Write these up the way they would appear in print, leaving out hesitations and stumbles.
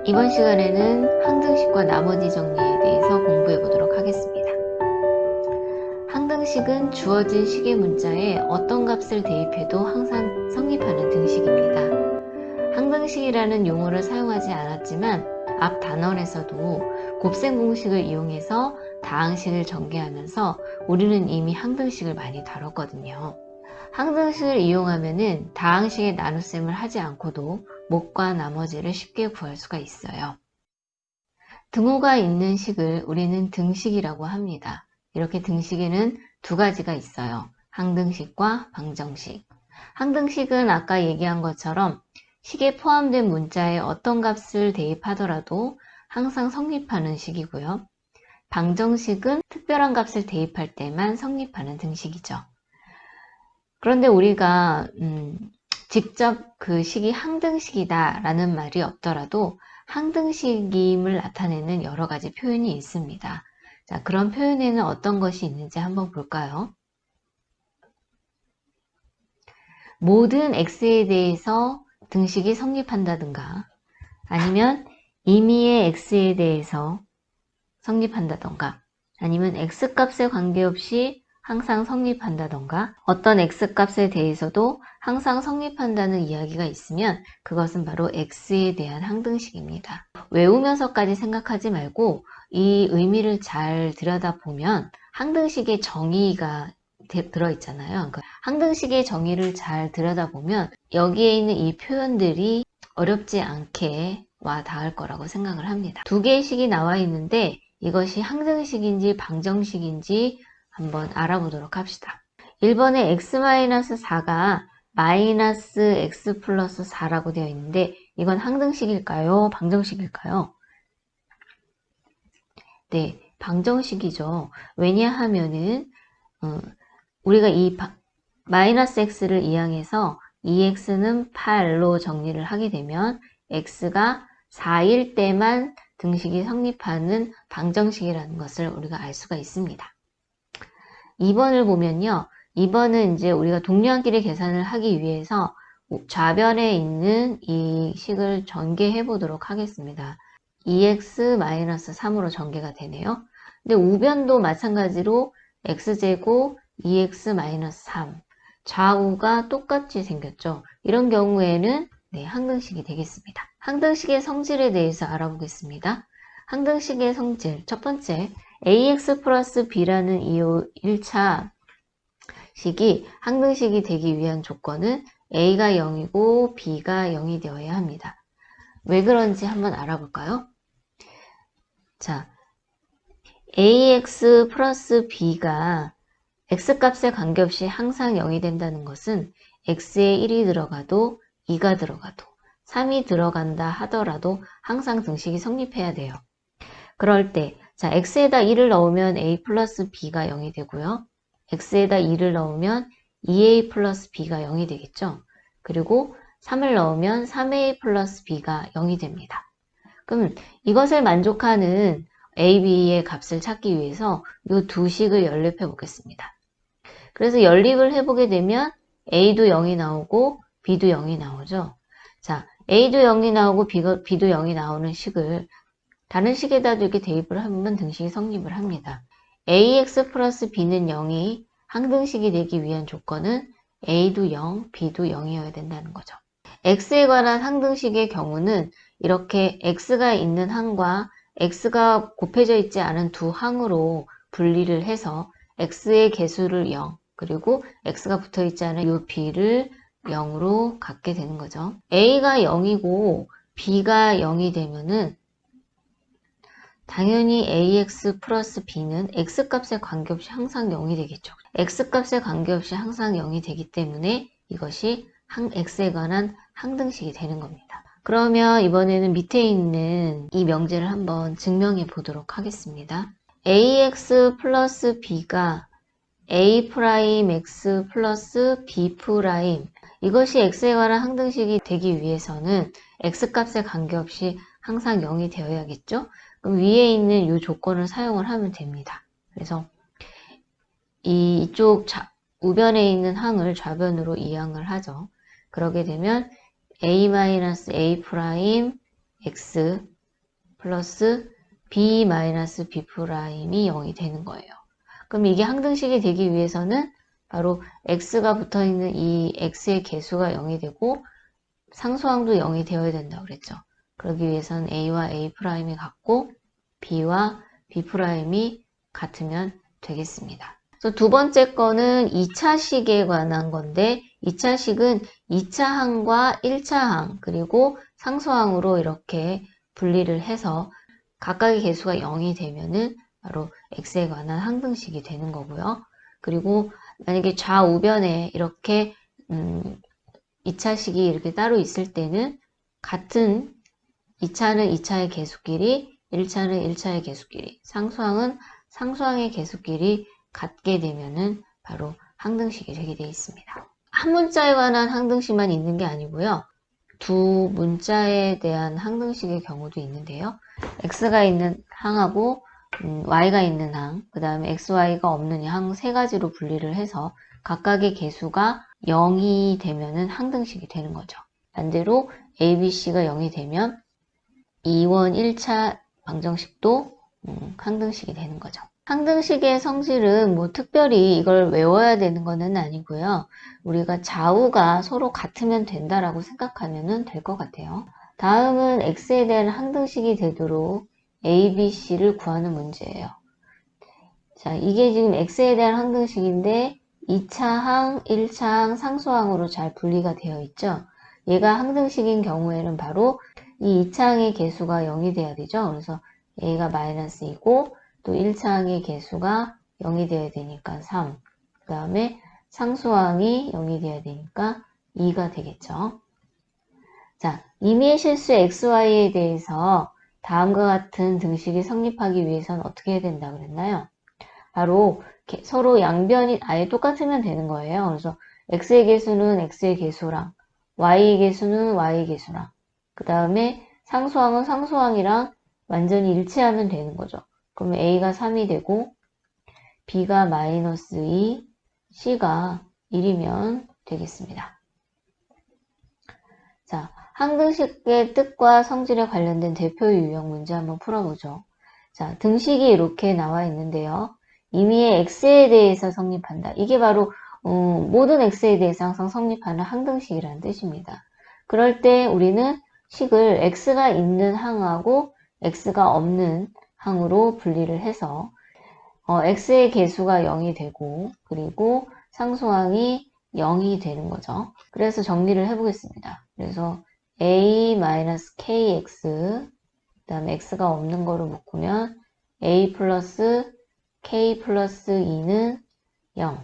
이번 시간에는 항등식과 나머지 정리에 대해서 공부해 보도록 하겠습니다. 항등식은 주어진 식의 문자에 어떤 값을 대입해도 항상 성립하는 등식입니다. 항등식이라는 용어를 사용하지 않았지만 앞 단원에서도 곱셈 공식을 이용해서 다항식을 전개하면서 우리는 이미 항등식을 많이 다뤘거든요. 항등식을 이용하면 다항식의 나눗셈을 하지 않고도 못과 나머지를 쉽게 구할 수가 있어요. 등호가 있는 식을 우리는 등식이라고 합니다. 이렇게 등식에는 두 가지가 있어요. 항등식과 방정식. 항등식은 아까 얘기한 것처럼 식에 포함된 문자에 어떤 값을 대입하더라도 항상 성립하는 식이고요. 방정식은 특별한 값을 대입할 때만 성립하는 등식이죠. 그런데 우리가 직접 그 식이 항등식이다 라는 말이 없더라도 항등식임을 나타내는 여러 가지 표현이 있습니다. 자, 그런 표현에는 어떤 것이 있는지 한번 볼까요? 모든 x에 대해서 등식이 성립한다든가 아니면 임의의 x에 대해서 성립한다든가 아니면 x값에 관계없이 항상 성립한다던가 어떤 x값에 대해서도 항상 성립한다는 이야기가 있으면 그것은 바로 x에 대한 항등식입니다. 외우면서까지 생각하지 말고 이 의미를 잘 들여다보면 항등식의 정의가 들어있잖아요. 그러니까 항등식의 정의를 잘 들여다보면 여기에 있는 이 표현들이 어렵지 않게 와 닿을 거라고 생각을 합니다. 두 개의 식이 나와 있는데 이것이 항등식인지 방정식인지 한번 알아보도록 합시다. 1번에 x-4가 마이너스 x 플러스 4라고 되어 있는데 이건 항등식일까요? 방정식일까요? 네, 방정식이죠. 왜냐하면은 우리가 이 마이너스 x를 이항해서 2x는 8로 정리를 하게 되면 x가 4일 때만 등식이 성립하는 방정식이라는 것을 우리가 알 수가 있습니다. 2번을 보면요. 2번은 이제 우리가 동류한끼리 계산을 하기 위해서 좌변에 있는 이 식을 전개해 보도록 하겠습니다. 2x-3으로 전개가 되네요. 근데 우변도 마찬가지로 x제곱 2x-3 좌우가 똑같이 생겼죠. 이런 경우에는 네, 항등식이 되겠습니다. 항등식의 성질에 대해서 알아보겠습니다. 항등식의 성질 첫 번째 ax 플러스 b라는 이 1차 식이 항등식이 되기 위한 조건은 a가 0이고 b가 0이 되어야 합니다. 왜 그런지 한번 알아볼까요? 자, ax 플러스 b가 x값에 관계없이 항상 0이 된다는 것은 x에 1이 들어가도 2가 들어가도 3이 들어간다 하더라도 항상 등식이 성립해야 돼요. 그럴 때 자, x에다 1을 넣으면 a 플러스 b가 0이 되고요. x에다 2를 넣으면 2a 플러스 b가 0이 되겠죠. 그리고 3을 넣으면 3a 플러스 b가 0이 됩니다. 그럼 이것을 만족하는 a, b의 값을 찾기 위해서 이 두 식을 연립해 보겠습니다. 그래서 연립을 해보게 되면 a도 0이 나오고 b도 0이 나오죠. 자, a도 0이 나오고 b도 0이 나오는 식을 다른 식에다도 이렇게 대입을 하면 등식이 성립을 합니다. ax 플러스 b는 0이 항등식이 되기 위한 조건은 a도 0, b도 0이어야 된다는 거죠. x에 관한 항등식의 경우는 이렇게 x가 있는 항과 x가 곱해져 있지 않은 두 항으로 분리를 해서 x의 개수를 0, 그리고 x가 붙어 있지 않은 이 b를 0으로 갖게 되는 거죠. a가 0이고 b가 0이 되면은 당연히 ax 플러스 b는 x값에 관계없이 항상 0이 되겠죠. x값에 관계없이 항상 0이 되기 때문에 이것이 x에 관한 항등식이 되는 겁니다. 그러면 이번에는 밑에 있는 이 명제를 한번 증명해 보도록 하겠습니다. ax 플러스 b가 a 프라임 x 플러스 b 프라임 이것이 x에 관한 항등식이 되기 위해서는 x값에 관계없이 항상 0이 되어야겠죠? 그럼 위에 있는 이 조건을 사용을 하면 됩니다. 그래서 이쪽 우변에 있는 항을 좌변으로 이항을 하죠. 그러게 되면 a-a 프라임 x 플러스 b 마이너스 b 프라임이 0이 되는 거예요. 그럼 이게 항등식이 되기 위해서는 바로 x가 붙어있는 이 x의 개수가 0이 되고 상수항도 0이 되어야 된다고 그랬죠. 그러기 위해서는 a와 a 프라임이 같고 b와 b 프라임이 같으면 되겠습니다. 그래서 두 번째 거는 2차식에 관한 건데 2차식은 2차항과 1차항 그리고 상수항으로 이렇게 분리를 해서 각각의 개수가 0이 되면은 바로 x에 관한 항등식이 되는 거고요. 그리고 만약에 좌우변에 이렇게 2차식이 이렇게 따로 있을 때는 같은 2차는 2차의 개수끼리, 1차는 1차의 개수끼리, 상수항은 상수항의 개수끼리 같게 되면은 바로 항등식이 되게 되어 있습니다. 한 문자에 관한 항등식만 있는 게 아니고요. 두 문자에 대한 항등식의 경우도 있는데요. x가 있는 항하고 y가 있는 항, 그 다음에 xy가 없는 항 세 가지로 분리를 해서 각각의 개수가 0이 되면은 항등식이 되는 거죠. 반대로 ABC가 0이 되면 2원 1차 방정식도 항등식이 되는 거죠. 항등식의 성질은 뭐 특별히 이걸 외워야 되는 거는 아니고요. 우리가 좌우가 서로 같으면 된다라고 생각하면 될 것 같아요. 다음은 x에 대한 항등식이 되도록 a, b, c를 구하는 문제예요. 자, 이게 지금 x에 대한 항등식인데 2차항, 1차항, 상수항으로 잘 분리가 되어 있죠. 얘가 항등식인 경우에는 바로 이 2차항의 개수가 0이 돼야 되죠. 그래서 a가 마이너스 2고 또 1차항의 개수가 0이 돼야 되니까 3. 그 다음에 상수항이 0이 돼야 되니까 2가 되겠죠. 자, 임의의 실수 xy에 대해서 다음과 같은 등식이 성립하기 위해서는 어떻게 해야 된다고 그랬나요? 바로 서로 양변이 아예 똑같으면 되는 거예요. 그래서 x의 개수는 x의 개수랑 y의 개수는 y의 개수랑 그 다음에 상수항은 상수항이랑 완전히 일치하면 되는 거죠. 그러면 a가 3이 되고 b가 마이너스 2, c가 1이면 되겠습니다. 자, 항등식의 뜻과 성질에 관련된 대표 유형 문제 한번 풀어보죠. 자, 등식이 이렇게 나와 있는데요. 임의의 x에 대해서 성립한다. 이게 바로 모든 x에 대해서 항상 성립하는 항등식이라는 뜻입니다. 그럴 때 우리는 식을 x가 있는 항하고 x가 없는 항으로 분리를 해서 x의 개수가 0이 되고 그리고 상수항이 0이 되는 거죠. 그래서 정리를 해보겠습니다. 그래서 a-kx 그 다음에 x가 없는 거로 묶으면 a 플러스 k 플러스 2는 0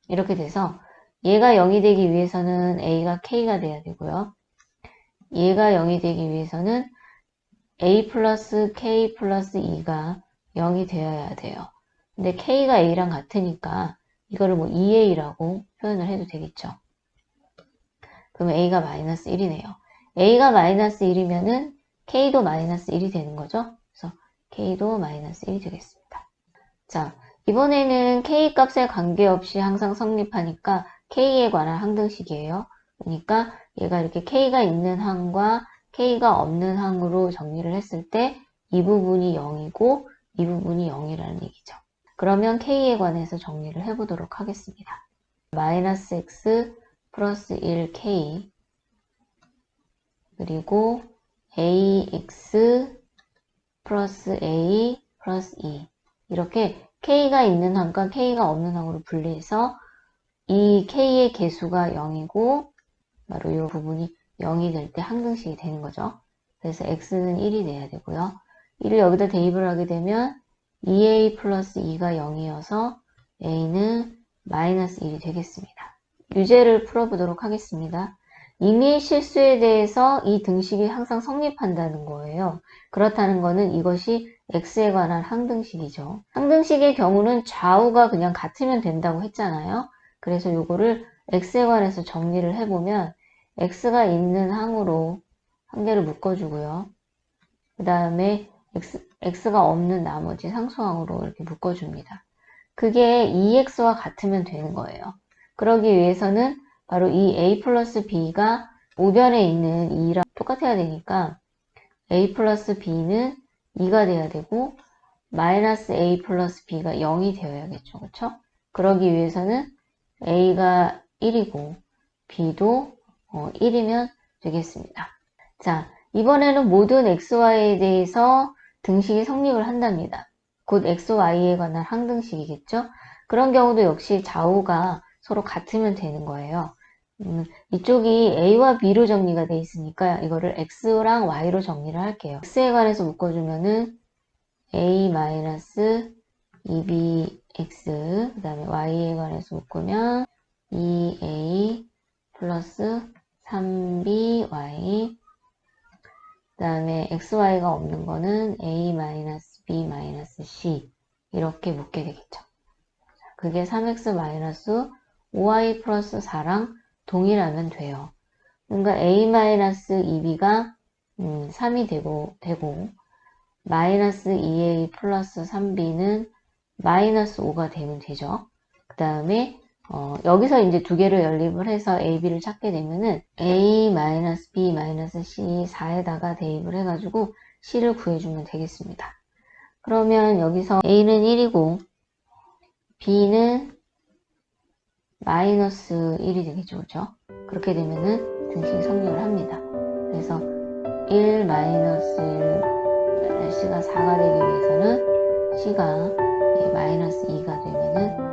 이렇게 돼서 얘가 0이 되기 위해서는 a가 k가 돼야 되고요. 얘가 0이 되기 위해서는 a 플러스 k 플러스 2가 0이 되어야 돼요. 근데 k가 a랑 같으니까 이거를 뭐 2a라고 표현을 해도 되겠죠. 그러면 a가 마이너스 1이네요. a가 마이너스 1이면은 k도 마이너스 1이 되는 거죠. 그래서 k도 마이너스 1이 되겠습니다. 자, 이번에는 k 값에 관계없이 항상 성립하니까 k에 관한 항등식이에요. 그러니까 얘가 이렇게 k가 있는 항과 k가 없는 항으로 정리를 했을 때 이 부분이 0이고 이 부분이 0이라는 얘기죠. 그러면 k에 관해서 정리를 해보도록 하겠습니다. 마이너스 x 플러스 1k 그리고 ax 플러스 a 플러스 2 이렇게 k가 있는 항과 k가 없는 항으로 분리해서 이 k의 개수가 0이고 바로 이 부분이 0이 될 때 항등식이 되는 거죠. 그래서 x는 1이 돼야 되고요. 1을 여기다 대입을 하게 되면 2a 플러스 2가 0이어서 a는 마이너스 1이 되겠습니다. 유제를 풀어보도록 하겠습니다. 임의의 실수에 대해서 이 등식이 항상 성립한다는 거예요. 그렇다는 거는 이것이 x에 관한 항등식이죠. 항등식의 경우는 좌우가 그냥 같으면 된다고 했잖아요. 그래서 이거를 x에 관해서 정리를 해보면 x가 있는 항으로 한 개를 묶어주고요. 그 다음에 x가 없는 나머지 상수항으로 이렇게 묶어줍니다. 그게 2x와 같으면 되는 거예요. 그러기 위해서는 바로 이 a 플러스 b가 우변에 있는 2랑 똑같아야 되니까 a 플러스 b는 2가 돼야 되고 마이너스 a 플러스 b가 0이 되어야겠죠. 그쵸? 그러기 위해서는 a가 1이고 b도 1이면 되겠습니다. 자, 이번에는 모든 xy에 대해서 등식이 성립을 한답니다. 곧 xy에 관한 항등식이겠죠? 그런 경우도 역시 좌우가 서로 같으면 되는 거예요. 이쪽이 a와 b로 정리가 돼 있으니까 이거를 x랑 y로 정리를 할게요. x에 관해서 묶어주면은 a-2bx 그 다음에 y에 관해서 묶으면 2a 플러스 3by 그 다음에 xy가 없는 거는 a-b-c 이렇게 묶게 되겠죠. 그게 3x-5y 플러스 4랑 동일하면 돼요. 그러니까 a-2b가 3이 되고 마이너스 2a 플러스 3b는 마이너스 5가 되면 되죠. 그 다음에 여기서 이제 두 개를 연립을 해서 a, b를 찾게 되면은 a, b, c 4에다가 대입을 해가지고 c를 구해주면 되겠습니다. 그러면 여기서 a는 1이고 b는 마이너스 1이 되겠죠. 그렇죠? 그렇게 되면은 등식이 성립을 합니다. 그래서 1 마이너스 1 c가 4가 되기 위해서는 c가 마이너스 2가 되면은